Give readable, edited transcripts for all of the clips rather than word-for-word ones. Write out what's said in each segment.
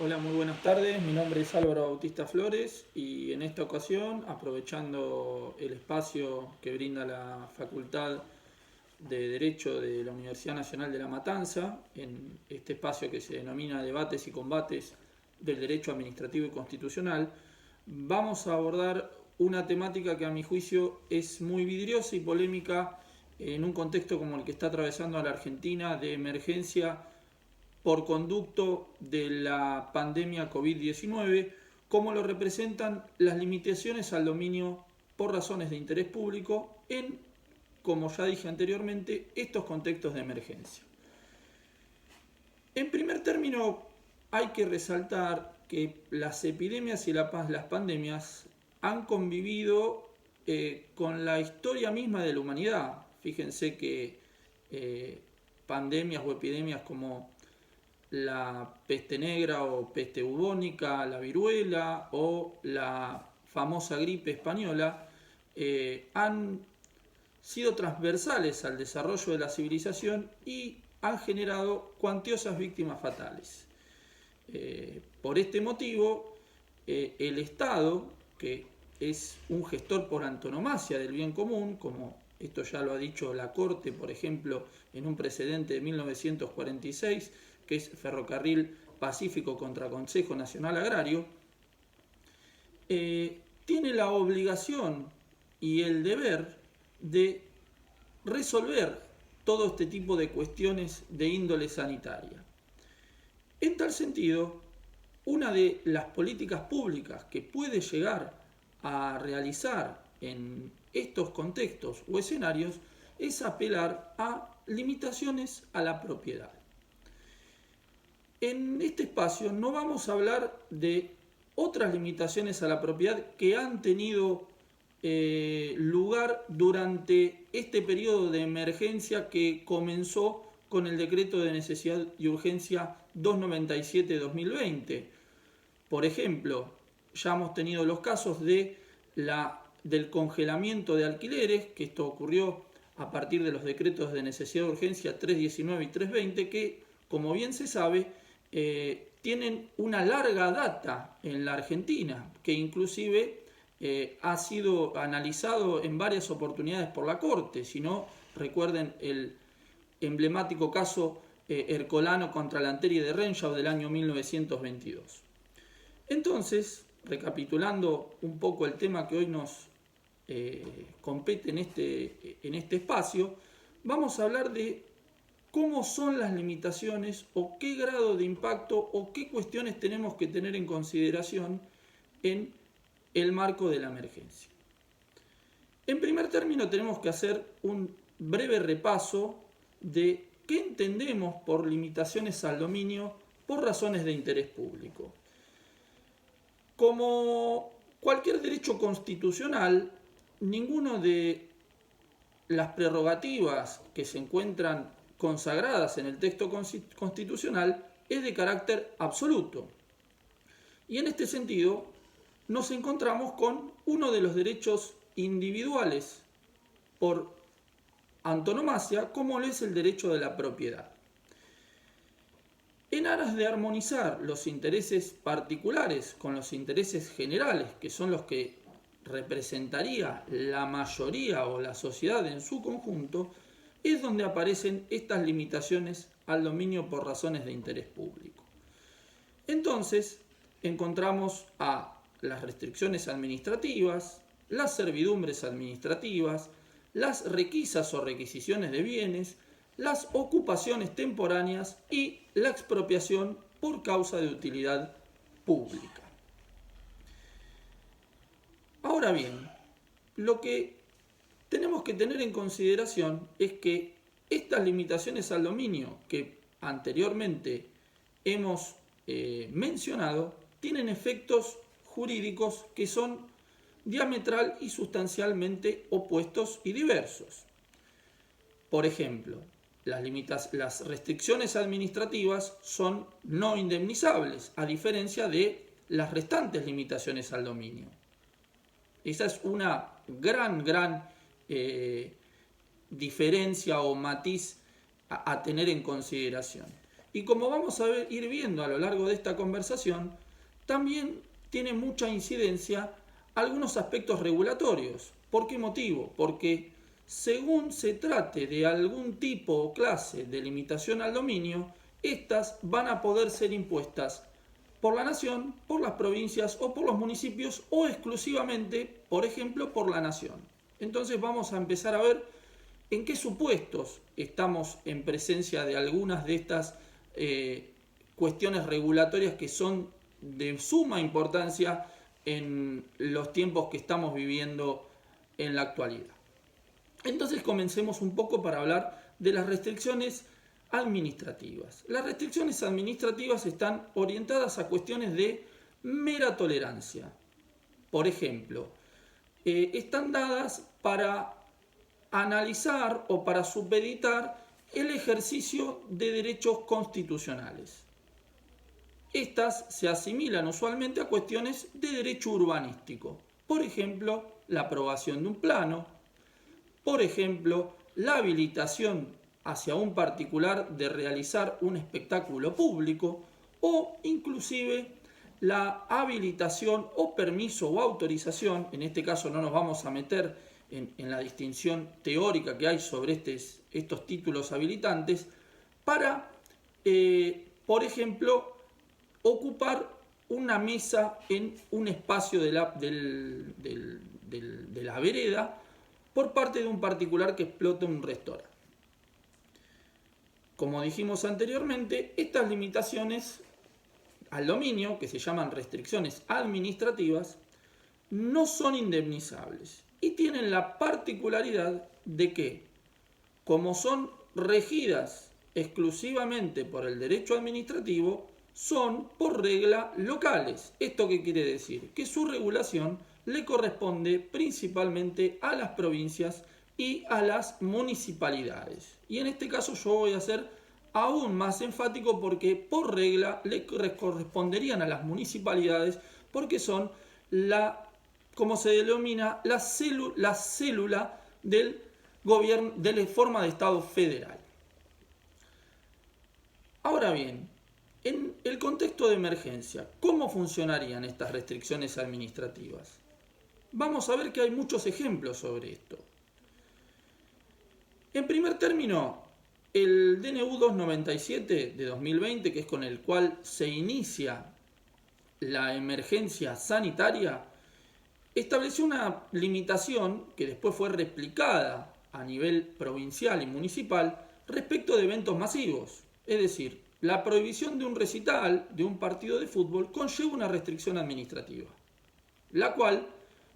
Hola, muy buenas tardes. Mi nombre es Álvaro Bautista Flores y en esta ocasión, aprovechando el espacio que brinda la Facultad de Derecho de la Universidad Nacional de La Matanza, en este espacio que se denomina Debates y Combates del Derecho Administrativo y Constitucional, vamos a abordar una temática que a mi juicio es muy vidriosa y polémica en un contexto como el que está atravesando a la Argentina de emergencia por conducto de la pandemia COVID-19, como lo representan las limitaciones al dominio por razones de interés público en, como ya dije anteriormente, estos contextos de emergencia. En primer término, hay que resaltar que las epidemias y las pandemias han convivido con la historia misma de la humanidad. Fíjense que pandemias o epidemias como la peste negra o peste bubónica, la viruela o la famosa gripe española han sido transversales al desarrollo de la civilización y han generado cuantiosas víctimas fatales. Por este motivo, el Estado, que es un gestor por antonomasia del bien común, como esto ya lo ha dicho la Corte, por ejemplo, en un precedente de 1946, que es Ferrocarril Pacífico contra Consejo Nacional Agrario, tiene la obligación y el deber de resolver todo este tipo de cuestiones de índole sanitaria. En tal sentido, una de las políticas públicas que puede llegar a realizar en estos contextos o escenarios es apelar a limitaciones a la propiedad. En este espacio no vamos a hablar de otras limitaciones a la propiedad que han tenido lugar durante este periodo de emergencia que comenzó con el decreto de necesidad y urgencia 297-2020. Por ejemplo, ya hemos tenido los casos del congelamiento de alquileres, que esto ocurrió a partir de los decretos de necesidad y urgencia 319 y 320, que, como bien se sabe, tienen una larga data en la Argentina, que inclusive ha sido analizado en varias oportunidades por la Corte. Si no, recuerden el emblemático caso Ercolano contra Lanteri de Renshaw del año 1922. Entonces, recapitulando un poco el tema que hoy nos compete en este espacio, vamos a hablar de cómo son las limitaciones o qué grado de impacto o qué cuestiones tenemos que tener en consideración en el marco de la emergencia. En primer término, tenemos que hacer un breve repaso de qué entendemos por limitaciones al dominio por razones de interés público. Como cualquier derecho constitucional, ninguno de las prerrogativas que se encuentran consagradas en el texto constitucional es de carácter absoluto. Y en este sentido nos encontramos con uno de los derechos individuales por antonomasia, como lo es el derecho de la propiedad. En aras de armonizar los intereses particulares con los intereses generales, que son los que representaría la mayoría o la sociedad en su conjunto, es donde aparecen estas limitaciones al dominio por razones de interés público. Entonces, encontramos a las restricciones administrativas, las servidumbres administrativas, las requisas o requisiciones de bienes, las ocupaciones temporáneas y la expropiación por causa de utilidad pública. Ahora bien, lo que tenemos que tener en consideración es que estas limitaciones al dominio que anteriormente hemos mencionado tienen efectos jurídicos que son diametral y sustancialmente opuestos y diversos. Por ejemplo, las restricciones administrativas son no indemnizables, a diferencia de las restantes limitaciones al dominio. Esa es una gran diferencia o matiz a tener en consideración. Y como vamos a ir viendo a lo largo de esta conversación, también tiene mucha incidencia algunos aspectos regulatorios. ¿Por qué motivo? Porque según se trate de algún tipo o clase de limitación al dominio, estas van a poder ser impuestas por la nación, por las provincias o por los municipios o exclusivamente, por ejemplo, por la nación. Entonces vamos a empezar a ver en qué supuestos estamos en presencia de algunas de estas cuestiones regulatorias que son de suma importancia en los tiempos que estamos viviendo en la actualidad. Entonces comencemos un poco para hablar de las restricciones administrativas. Las restricciones administrativas están orientadas a cuestiones de mera tolerancia. Por ejemplo, están dadas para analizar o para supeditar el ejercicio de derechos constitucionales. Estas se asimilan usualmente a cuestiones de derecho urbanístico. Por ejemplo, la aprobación de un plano. Por ejemplo, la habilitación hacia un particular de realizar un espectáculo público o inclusive la habilitación o permiso o autorización, en este caso no nos vamos a meter en la distinción teórica que hay sobre estos títulos habilitantes, para, por ejemplo, ocupar una mesa en un espacio de la vereda por parte de un particular que explota un restaurante. Como dijimos anteriormente, estas limitaciones al dominio, que se llaman restricciones administrativas, no son indemnizables y tienen la particularidad de que, como son regidas exclusivamente por el derecho administrativo, son por regla locales. ¿Esto qué quiere decir? Que su regulación le corresponde principalmente a las provincias y a las municipalidades. Y en este caso yo voy a ser aún más enfático porque por regla le corresponderían a las municipalidades porque son como se denomina, la célula del gobierno, de la forma de Estado federal. Ahora bien, en el contexto de emergencia, ¿cómo funcionarían estas restricciones administrativas? Vamos a ver que hay muchos ejemplos sobre esto. En primer término, el DNU 297 de 2020, que es con el cual se inicia la emergencia sanitaria, estableció una limitación que después fue replicada a nivel provincial y municipal respecto de eventos masivos. Es decir, la prohibición de un recital, de un partido de fútbol, conlleva una restricción administrativa, la cual,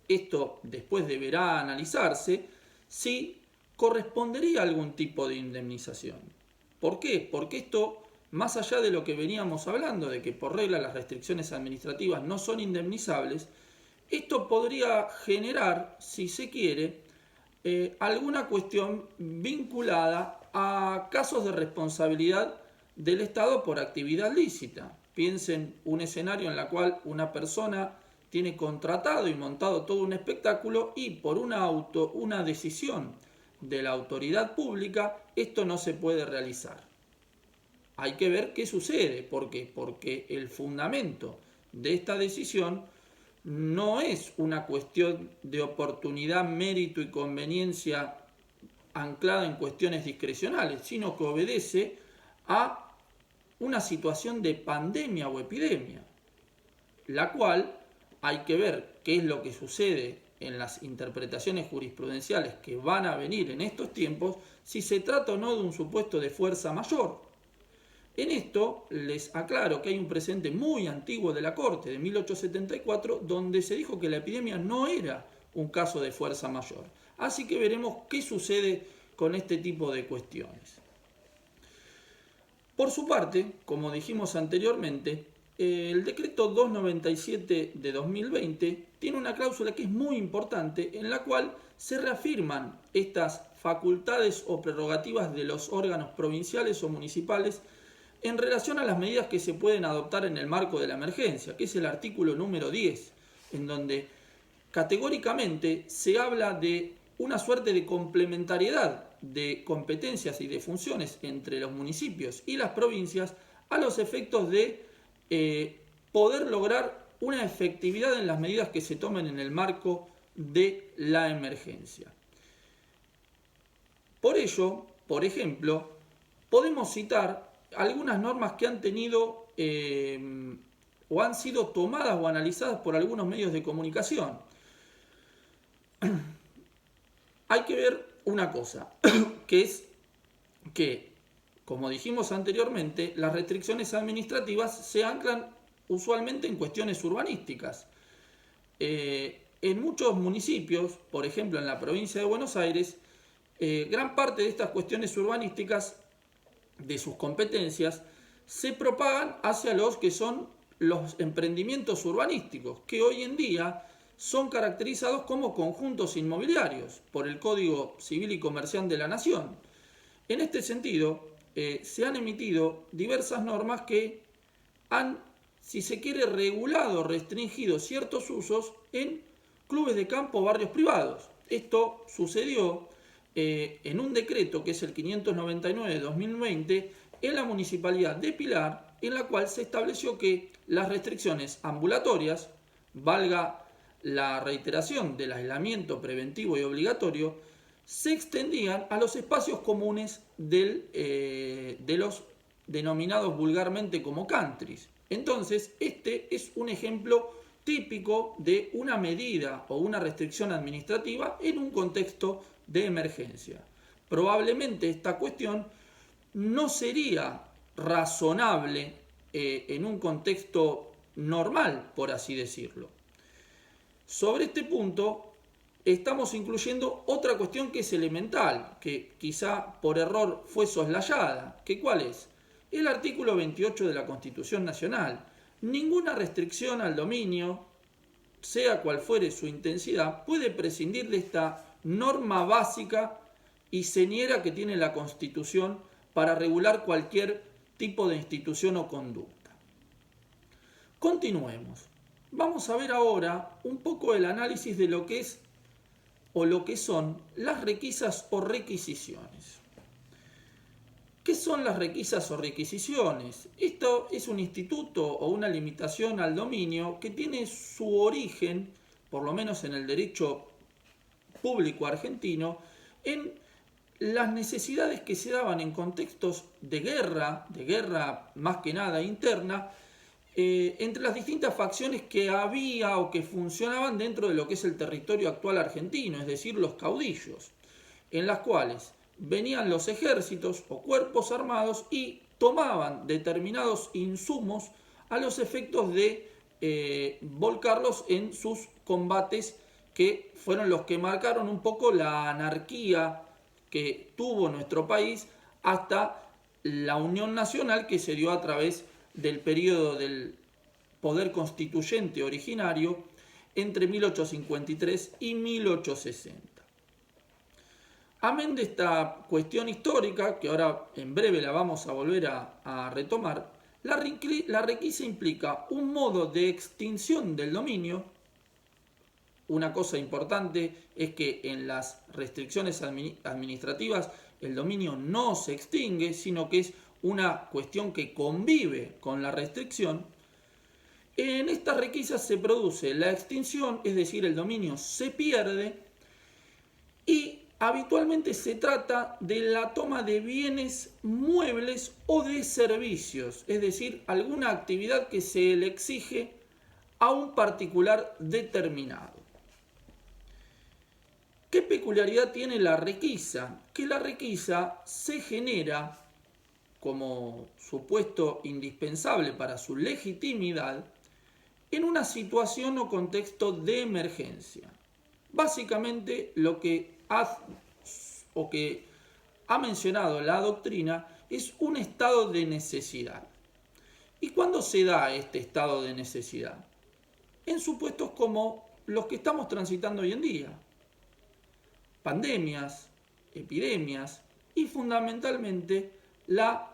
esto después deberá analizarse, si correspondería a algún tipo de indemnización. ¿Por qué? Porque esto, más allá de lo que veníamos hablando, de que por regla las restricciones administrativas no son indemnizables, esto podría generar, si se quiere, alguna cuestión vinculada a casos de responsabilidad del Estado por actividad lícita. Piensen un escenario en el cual una persona tiene contratado y montado todo un espectáculo y por una decisión de la autoridad pública esto no se puede realizar. Hay que ver qué sucede. ¿Por qué? Porque el fundamento de esta decisión no es una cuestión de oportunidad, mérito y conveniencia anclada en cuestiones discrecionales, sino que obedece a una situación de pandemia o epidemia, la cual hay que ver qué es lo que sucede en las interpretaciones jurisprudenciales que van a venir en estos tiempos, si se trata o no de un supuesto de fuerza mayor. En esto les aclaro que hay un precedente muy antiguo de la Corte, de 1874, donde se dijo que la epidemia no era un caso de fuerza mayor. Así que veremos qué sucede con este tipo de cuestiones. Por su parte, como dijimos anteriormente, el decreto 297 de 2020 tiene una cláusula que es muy importante en la cual se reafirman estas facultades o prerrogativas de los órganos provinciales o municipales en relación a las medidas que se pueden adoptar en el marco de la emergencia, que es el artículo número 10, en donde categóricamente se habla de una suerte de complementariedad de competencias y de funciones entre los municipios y las provincias a los efectos de poder lograr una efectividad en las medidas que se tomen en el marco de la emergencia. Por ello, por ejemplo, podemos citar algunas normas que han tenido o han sido tomadas o analizadas por algunos medios de comunicación. Hay que ver una cosa, que es que, como dijimos anteriormente, las restricciones administrativas se anclan usualmente en cuestiones urbanísticas. En muchos municipios, por ejemplo en la provincia de Buenos Aires, gran parte de estas cuestiones urbanísticas, de sus competencias, se propagan hacia los que son los emprendimientos urbanísticos, que hoy en día son caracterizados como conjuntos inmobiliarios por el Código Civil y Comercial de la Nación. En este sentido, se han emitido diversas normas que han, si se quiere, regulado, restringido ciertos usos en clubes de campo o barrios privados. Esto sucedió en un decreto que es el 599 de 2020 en la Municipalidad de Pilar, en la cual se estableció que las restricciones ambulatorias, valga la reiteración del aislamiento preventivo y obligatorio, se extendían a los espacios comunes de los denominados vulgarmente como countries. Entonces, este es un ejemplo típico de una medida o una restricción administrativa en un contexto de emergencia. Probablemente esta cuestión no sería razonable en un contexto normal, por así decirlo. Sobre este punto estamos incluyendo otra cuestión que es elemental, que quizá por error fue soslayada, que ¿cuál es? El artículo 28 de la Constitución Nacional. Ninguna restricción al dominio, sea cual fuere su intensidad, puede prescindir de esta norma básica y señera que tiene la Constitución para regular cualquier tipo de institución o conducta. Continuemos. Vamos a ver ahora un poco el análisis de lo que es o lo que son las requisas o requisiciones. ¿Qué son las requisas o requisiciones? Esto es un instituto o una limitación al dominio que tiene su origen, por lo menos en el derecho público argentino, en las necesidades que se daban en contextos de guerra más que nada interna, entre las distintas facciones que había o que funcionaban dentro de lo que es el territorio actual argentino, es decir, los caudillos, en las cuales venían los ejércitos o cuerpos armados y tomaban determinados insumos a los efectos de volcarlos en sus combates, que fueron los que marcaron un poco la anarquía que tuvo nuestro país hasta la unión nacional que se dio a través del periodo del poder constituyente originario entre 1853 y 1860. Amén de esta cuestión histórica, que ahora en breve la vamos a volver a retomar, la requisa implica un modo de extinción del dominio. Una cosa importante es que en las restricciones administrativas el dominio no se extingue, sino que es una cuestión que convive con la restricción. En estas requisas se produce la extinción, es decir, el dominio se pierde, y habitualmente se trata de la toma de bienes muebles o de servicios, es decir, alguna actividad que se le exige a un particular determinado. ¿Qué peculiaridad tiene la requisa? Que la requisa se genera como supuesto indispensable para su legitimidad en una situación o contexto de emergencia. Básicamente lo que ha mencionado la doctrina es un estado de necesidad. ¿Y cuándo se da este estado de necesidad? En supuestos como los que estamos transitando hoy en día. Pandemias, epidemias y fundamentalmente la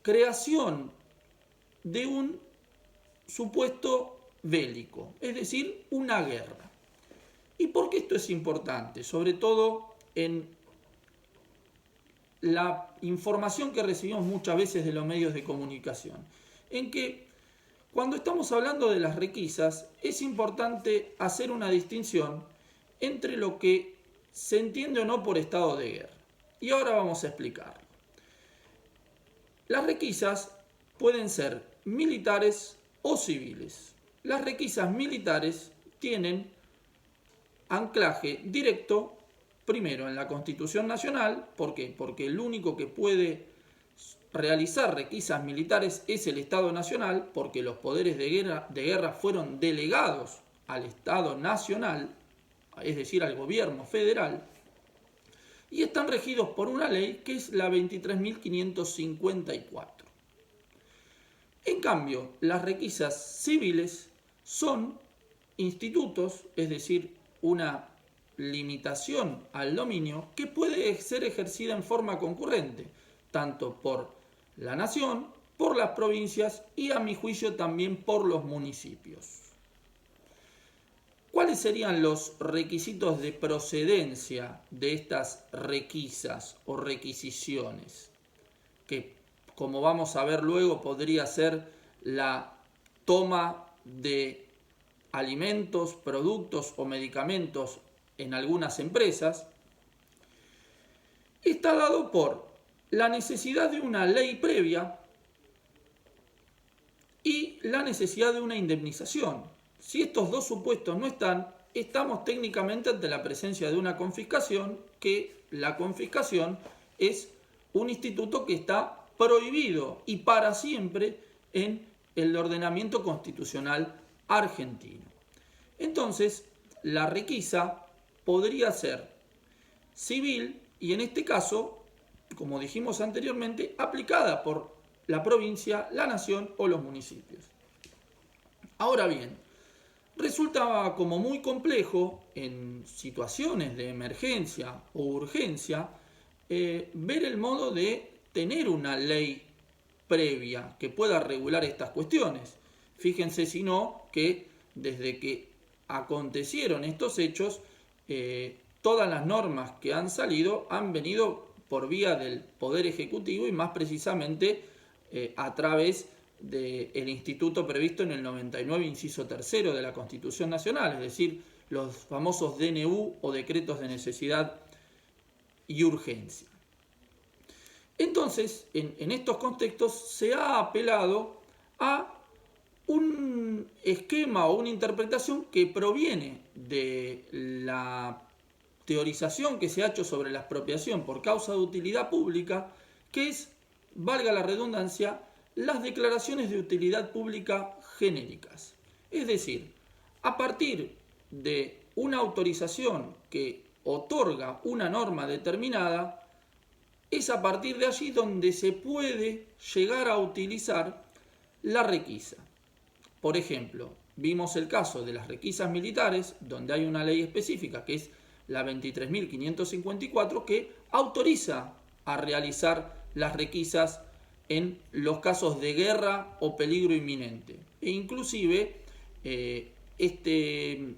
creación de un supuesto bélico, es decir, una guerra. ¿Y por qué esto es importante? Sobre todo en la información que recibimos muchas veces de los medios de comunicación, en que cuando estamos hablando de las requisas es importante hacer una distinción entre lo que se entiende o no por estado de guerra. Y ahora vamos a explicarlo. Las requisas pueden ser militares o civiles. Las requisas militares tienen anclaje directo, primero en la Constitución Nacional. ¿Por qué? Porque el único que puede realizar requisas militares es el Estado Nacional, porque los poderes de guerra fueron delegados al Estado Nacional, es decir, al gobierno federal, y están regidos por una ley que es la 23.554. En cambio, las requisas civiles son institutos, es decir, una limitación al dominio que puede ser ejercida en forma concurrente, tanto por la nación, por las provincias y, a mi juicio, también por los municipios. ¿Cuáles serían los requisitos de procedencia de estas requisas o requisiciones? Que, como vamos a ver luego, podría ser la toma de alimentos, productos o medicamentos en algunas empresas. Está dado por la necesidad de una ley previa y la necesidad de una indemnización. Si estos dos supuestos no están, estamos técnicamente ante la presencia de una confiscación, que la confiscación es un instituto que está prohibido y para siempre en el ordenamiento constitucional argentino. Entonces, la requisa podría ser civil y en este caso, como dijimos anteriormente, aplicada por la provincia, la nación o los municipios. Ahora bien, resulta como muy complejo en situaciones de emergencia o urgencia ver el modo de tener una ley previa que pueda regular estas cuestiones. Fíjense si no que desde que acontecieron estos hechos, todas las normas que han salido han venido por vía del Poder Ejecutivo y más precisamente a través del instituto previsto en el 99, inciso 3 de la Constitución Nacional, es decir, los famosos DNU o decretos de necesidad y urgencia. Entonces, en estos contextos se ha apelado a un esquema o una interpretación que proviene de la teorización que se ha hecho sobre la expropiación por causa de utilidad pública, que es, valga la redundancia, las declaraciones de utilidad pública genéricas. Es decir, a partir de una autorización que otorga una norma determinada, es a partir de allí donde se puede llegar a utilizar la requisa. Por ejemplo, vimos el caso de las requisas militares, donde hay una ley específica que es la 23.554, que autoriza a realizar las requisas en los casos de guerra o peligro inminente. E inclusive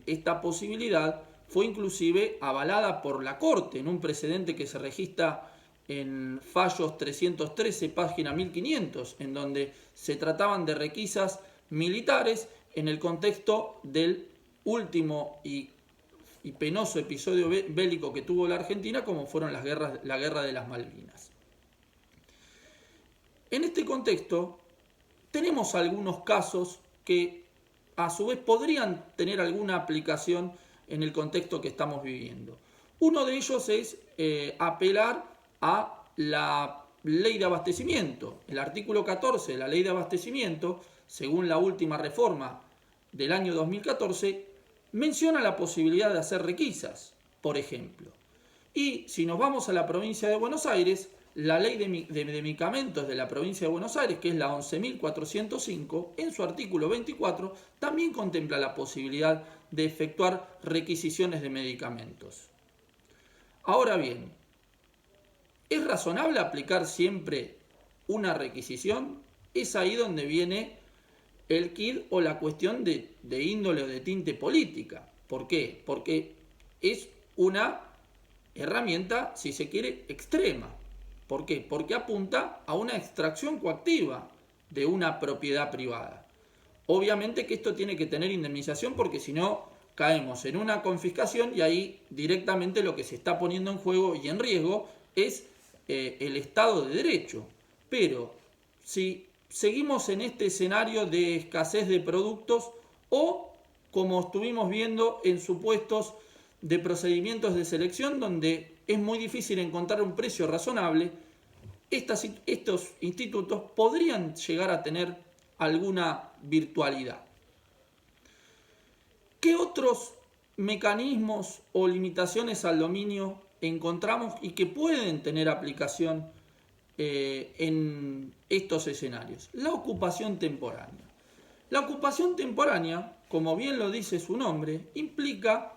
esta posibilidad fue inclusive avalada por la Corte en un precedente que se registra en Fallos 313, página 1500, en donde se trataban de requisas militares en el contexto del último y penoso episodio bélico que tuvo la Argentina, como fueron la guerra de las Malvinas. En este contexto tenemos algunos casos que a su vez podrían tener alguna aplicación en el contexto que estamos viviendo. Uno de ellos es apelar a la ley de abastecimiento. El artículo 14 de la ley de abastecimiento, según la última reforma del año 2014, menciona la posibilidad de hacer requisas, por ejemplo. Y si nos vamos a la provincia de Buenos Aires, la ley de medicamentos de la provincia de Buenos Aires, que es la 11.405, en su artículo 24, también contempla la posibilidad de efectuar requisiciones de medicamentos. Ahora bien, ¿es razonable aplicar siempre una requisición? Es ahí donde viene el quid o la cuestión de índole o de tinte política. ¿Por qué? Porque es una herramienta, si se quiere, extrema. ¿Por qué? Porque apunta a una extracción coactiva de una propiedad privada. Obviamente que esto tiene que tener indemnización porque si no caemos en una confiscación y ahí directamente lo que se está poniendo en juego y en riesgo es el Estado de Derecho. Pero si seguimos en este escenario de escasez de productos o como estuvimos viendo en supuestos de procedimientos de selección donde es muy difícil encontrar un precio razonable, estos institutos podrían llegar a tener alguna virtualidad. ¿Qué otros mecanismos o limitaciones al dominio encontramos y que pueden tener aplicación en estos escenarios? La ocupación temporánea. La ocupación temporánea, como bien lo dice su nombre, implica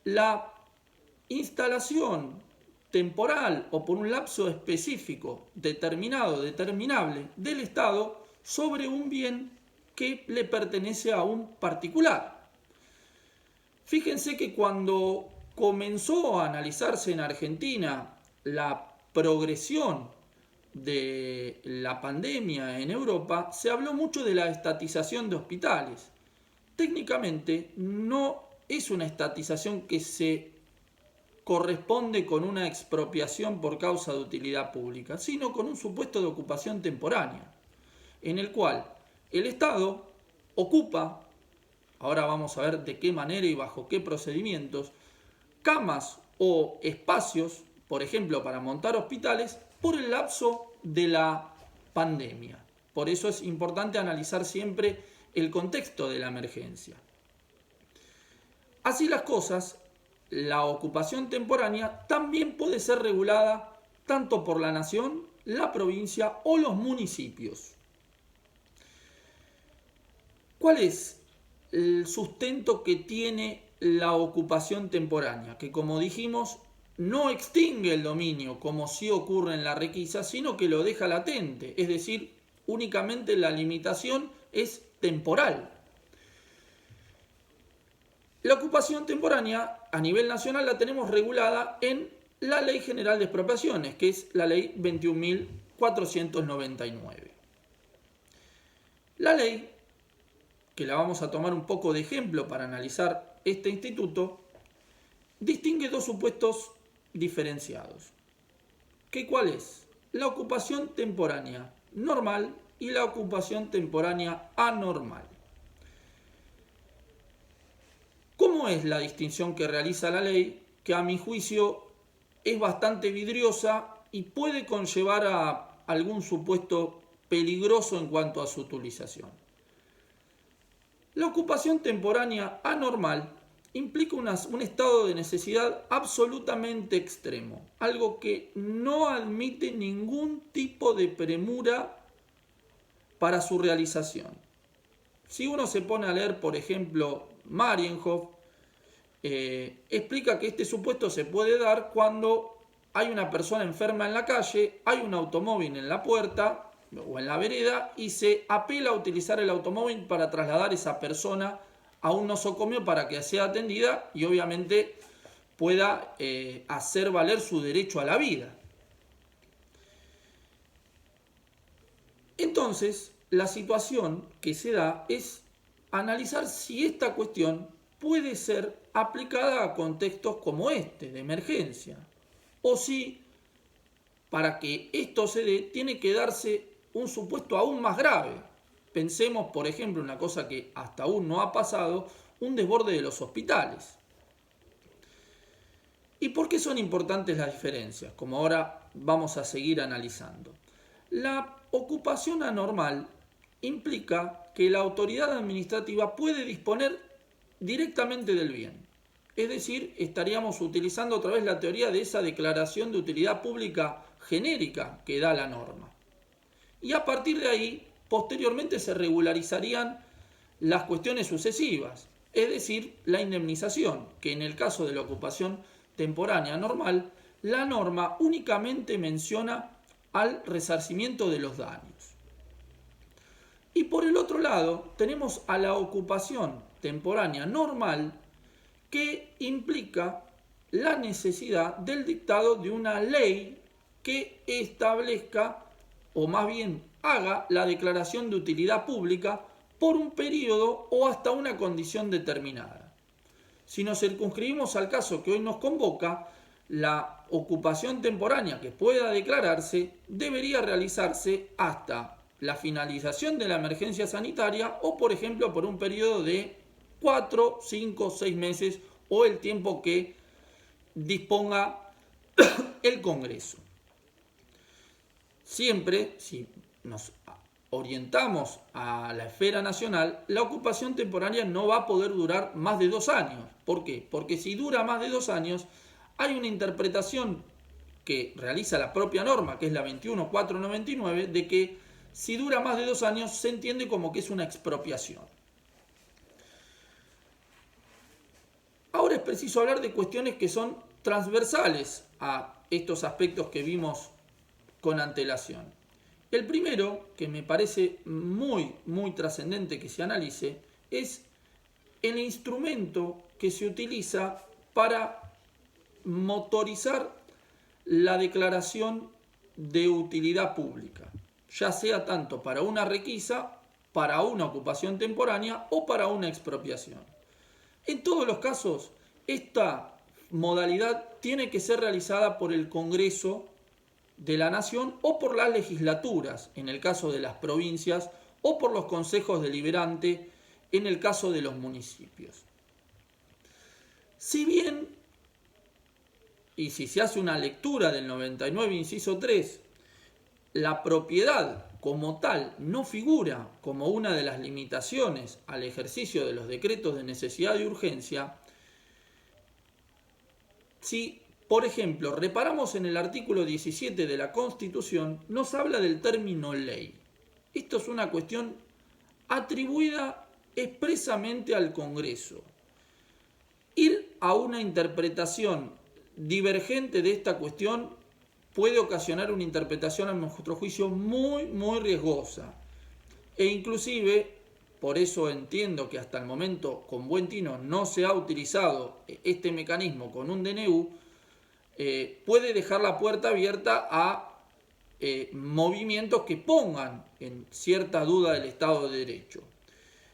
la instalación temporal o por un lapso específico, determinado, determinable, del Estado sobre un bien que le pertenece a un particular. Fíjense que cuando comenzó a analizarse en Argentina la progresión de la pandemia en Europa, se habló mucho de la estatización de hospitales. Técnicamente no es una estatización que se corresponde con una expropiación por causa de utilidad pública, sino con un supuesto de ocupación temporánea, en el cual el Estado ocupa, ahora vamos a ver de qué manera y bajo qué procedimientos, camas o espacios, por ejemplo, para montar hospitales, por el lapso de la pandemia. Por eso es importante analizar siempre el contexto de la emergencia. Así las cosas, la ocupación temporánea también puede ser regulada tanto por la nación, la provincia o los municipios. ¿Cuál es el sustento que tiene la ocupación temporánea? Que como dijimos, no extingue el dominio como sí ocurre en la requisa, sino que lo deja latente, es decir, únicamente la limitación es temporal. La ocupación temporánea a nivel nacional la tenemos regulada en la Ley General de Expropiaciones, que es la Ley 21.499. La ley, que la vamos a tomar un poco de ejemplo para analizar este instituto, distingue dos supuestos diferenciados. ¿Cuál es? La ocupación temporánea normal y la ocupación temporánea anormal. ¿Cómo es la distinción que realiza la ley? Que a mi juicio es bastante vidriosa y puede conllevar a algún supuesto peligroso en cuanto a su utilización. La ocupación temporánea anormal implica un estado de necesidad absolutamente extremo, algo que no admite ningún tipo de premura para su realización. Si uno se pone a leer, por ejemplo, Marienhof, explica que este supuesto se puede dar cuando hay una persona enferma en la calle, hay un automóvil en la puerta o en la vereda y se apela a utilizar el automóvil para trasladar a esa persona a un nosocomio para que sea atendida y obviamente pueda hacer valer su derecho a la vida. Entonces, la situación que se da es analizar si esta cuestión puede ser aplicada a contextos como este, de emergencia, o si para que esto se dé tiene que darse un supuesto aún más grave. Pensemos, por ejemplo, una cosa que hasta aún no ha pasado, un desborde de los hospitales. ¿Y por qué son importantes las diferencias? Como ahora vamos a seguir analizando. La ocupación anormal implica que la autoridad administrativa puede disponer directamente del bien. Es decir, estaríamos utilizando otra vez la teoría de esa declaración de utilidad pública genérica que da la norma. Y a partir de ahí, posteriormente se regularizarían las cuestiones sucesivas, es decir, la indemnización, que en el caso de la ocupación temporánea normal, la norma únicamente menciona al resarcimiento de los daños. Y por el otro lado, tenemos a la ocupación temporánea normal, que implica la necesidad del dictado de una ley que establezca, o más bien haga, la declaración de utilidad pública por un periodo o hasta una condición determinada. Si nos circunscribimos al caso que hoy nos convoca, la ocupación temporánea que pueda declararse debería realizarse hasta la finalización de la emergencia sanitaria o, por ejemplo, por un periodo de 4, 5, 6 meses o el tiempo que disponga el Congreso. Siempre, si nos orientamos a la esfera nacional, la ocupación temporaria no va a poder durar más de 2 años. ¿Por qué? Porque si dura más de 2 años, hay una interpretación que realiza la propia norma, que es la 21.499, de que si dura más de 2 años se entiende como que es una expropiación. Ahora es preciso hablar de cuestiones que son transversales a estos aspectos que vimos con antelación. El primero, que me parece muy trascendente que se analice, es el instrumento que se utiliza para motorizar la declaración de utilidad pública, ya sea tanto para una requisa, para una ocupación temporánea o para una expropiación. En todos los casos, esta modalidad tiene que ser realizada por el Congreso de la Nación o por las legislaturas, en el caso de las provincias, o por los consejos deliberantes, en el caso de los municipios. Si bien, y si se hace una lectura del 99, inciso 3, la propiedad como tal no figura como una de las limitaciones al ejercicio de los decretos de necesidad y urgencia, si, por ejemplo, reparamos en el artículo 17 de la Constitución, nos habla del término ley. Esto es una cuestión atribuida expresamente al Congreso. Ir a una interpretación divergente de esta cuestión puede ocasionar una interpretación, a nuestro juicio, muy riesgosa. E inclusive, por eso entiendo que hasta el momento, con buen tino, no se ha utilizado este mecanismo con un DNU, puede dejar la puerta abierta a movimientos que pongan en cierta duda el Estado de Derecho.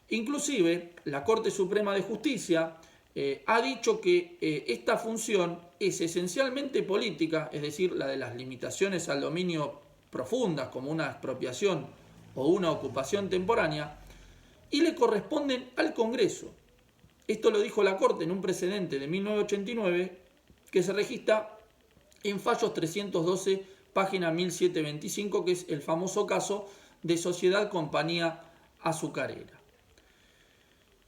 Inclusive, la Corte Suprema de Justicia ha dicho que esta función es esencialmente política, es decir, la de las limitaciones al dominio profundas, como una expropiación o una ocupación temporánea, y le corresponden al Congreso. Esto lo dijo la Corte en un precedente de 1989 que se registra en Fallos 312, página 1725, que es el famoso caso de Sociedad Compañía Azucarera.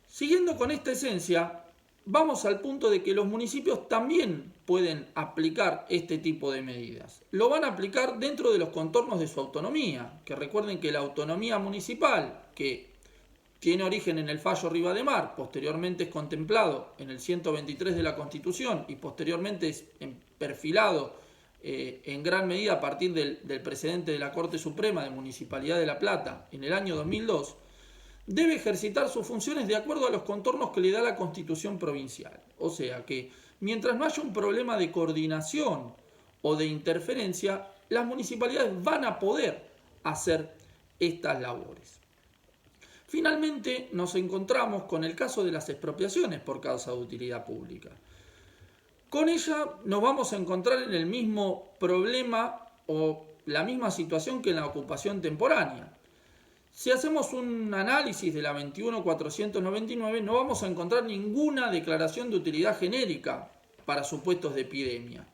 Siguiendo con esta esencia, vamos al punto de que los municipios también pueden aplicar este tipo de medidas. Lo van a aplicar dentro de los contornos de su autonomía, que recuerden que la autonomía municipal, que tiene origen en el fallo Rivademar, posteriormente es contemplado en el 123 de la Constitución y posteriormente es perfilado en gran medida a partir del precedente de la Corte Suprema de Municipalidad de La Plata en el año 2002, debe ejercitar sus funciones de acuerdo a los contornos que le da la Constitución provincial. O sea que, mientras no haya un problema de coordinación o de interferencia, las municipalidades van a poder hacer estas labores. Finalmente, nos encontramos con el caso de las expropiaciones por causa de utilidad pública. Con ella nos vamos a encontrar en el mismo problema o la misma situación que en la ocupación temporánea. Si hacemos un análisis de la 21.499, no vamos a encontrar ninguna declaración de utilidad genérica para supuestos de epidemia,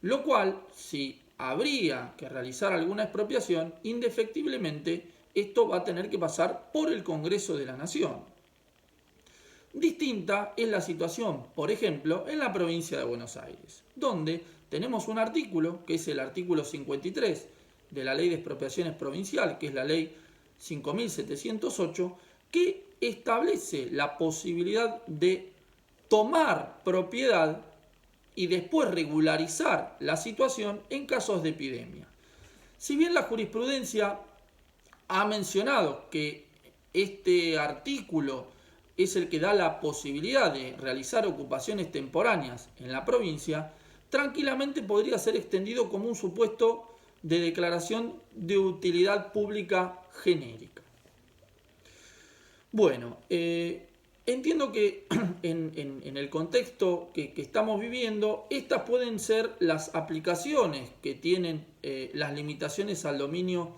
lo cual, si habría que realizar alguna expropiación, indefectiblemente esto va a tener que pasar por el Congreso de la Nación. Distinta es la situación, por ejemplo, en la provincia de Buenos Aires, donde tenemos un artículo, que es el artículo 53 de la Ley de Expropiaciones Provincial, que es la Ley 5.708, que establece la posibilidad de tomar propiedad y después regularizar la situación en casos de epidemia. Si bien la jurisprudencia ha mencionado que este artículo es el que da la posibilidad de realizar ocupaciones temporáneas en la provincia, tranquilamente podría ser extendido como un supuesto de declaración de utilidad pública genérica. Bueno, entiendo que en el contexto que estamos viviendo, estas pueden ser las aplicaciones que tienen las limitaciones al dominio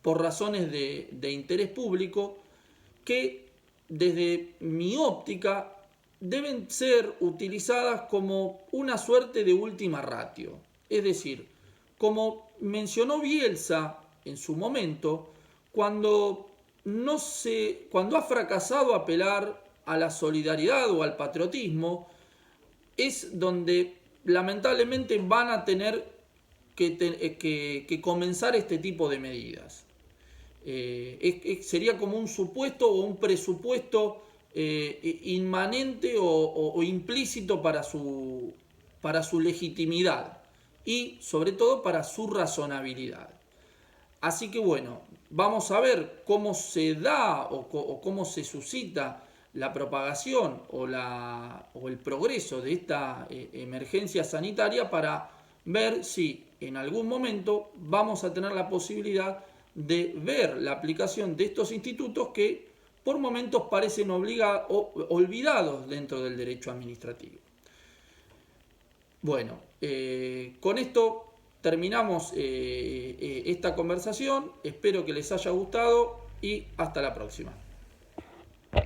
por razones de interés público, que desde mi óptica deben ser utilizadas como una suerte de última ratio. Es decir, como mencionó Bielsa en su momento, cuando ha fracasado apelar a la solidaridad o al patriotismo, es donde lamentablemente van a tener que comenzar este tipo de medidas. Sería como un supuesto o un presupuesto inmanente o implícito para su legitimidad y sobre todo para su razonabilidad. Así que bueno, vamos a ver cómo se da o cómo se suscita la propagación o el progreso de esta emergencia sanitaria, para ver si en algún momento vamos a tener la posibilidad de ver la aplicación de estos institutos que por momentos parecen olvidados dentro del derecho administrativo. Bueno, con esto terminamos esta conversación. Espero que les haya gustado y hasta la próxima.